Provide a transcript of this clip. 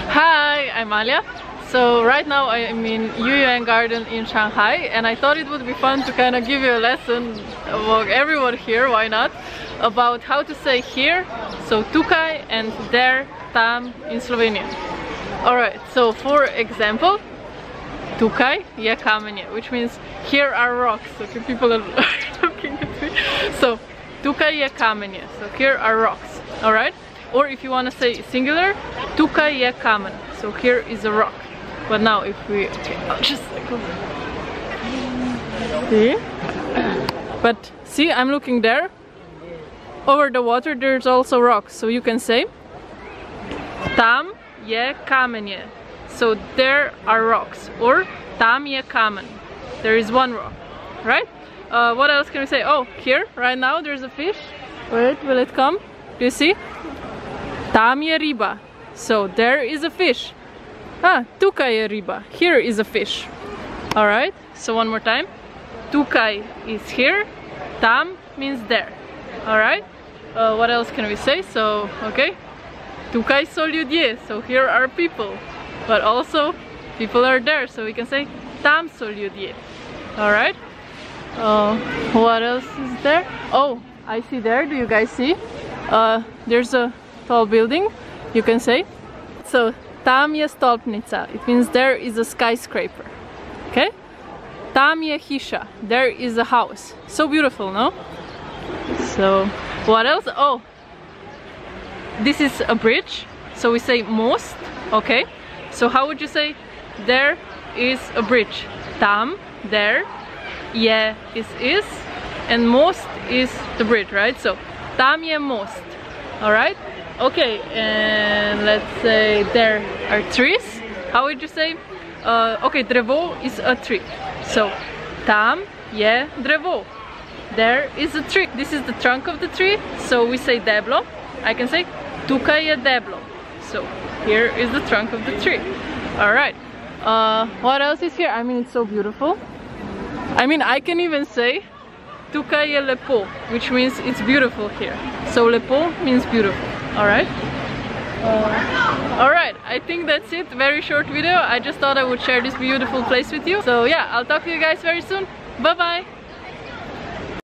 Hi, I'm Alia. So right now I'm in Yuyuan Garden in Shanghai, and I thought it would be fun to kind of give you a lesson among everyone here, why not, about how to say here, so Tukaj, and there, tam in Slovenian. Alright, so for example, Tukaj je kamenje, which means here are rocks. Okay, people are looking at me. So Tukaj je kamenje, so here are rocks. Alright? Or if you want to say singular, Tukaj je kamen, so here is a rock. But now if we, okay, I'll just like see? But see, I'm looking there. Over the water there's also rocks, so you can say tam je kamenje, so there are rocks, or tam je kamen, there is one rock, right? What else can we say? Oh, here, right now, there's a fish. Wait, will it come? Do you see? Tam je riba, so there is a fish. Ah, Tukaj je riba, here is a fish. Alright, so one more time. Tukaj is here, tam means there. Alright, what else can we say? So, okay, Tukaj so ljudje, so here are people. But also, people are there, so we can say tam so ljudje. Alright, what else is there? Oh, I see there, do you guys see? There's a tall building, you can say. So, tam je stolpnica, it means there is a skyscraper. Okay? Tam je hiša, there is a house. So beautiful, no? So, what else? Oh, this is a bridge, so we say most, okay? So how would you say there is a bridge? Tam, there, je is, and most is the bridge, right? So, tam je most, alright? Okay, and let's say there are trees. How would you say? Okay, drevo is a tree. So, tam je drevo. There is a tree. This is the trunk of the tree. So we say deblo. I can say Tukaj je deblo. So here is the trunk of the tree. Alright. What else is here? I mean, it's so beautiful. I mean, I can even say Tukaj je lepo, which means it's beautiful here. So lepo means beautiful. Alright? Alright, I think that's it. Very short video. I just thought I would share this beautiful place with you. So yeah, I'll talk to you guys very soon. Bye bye!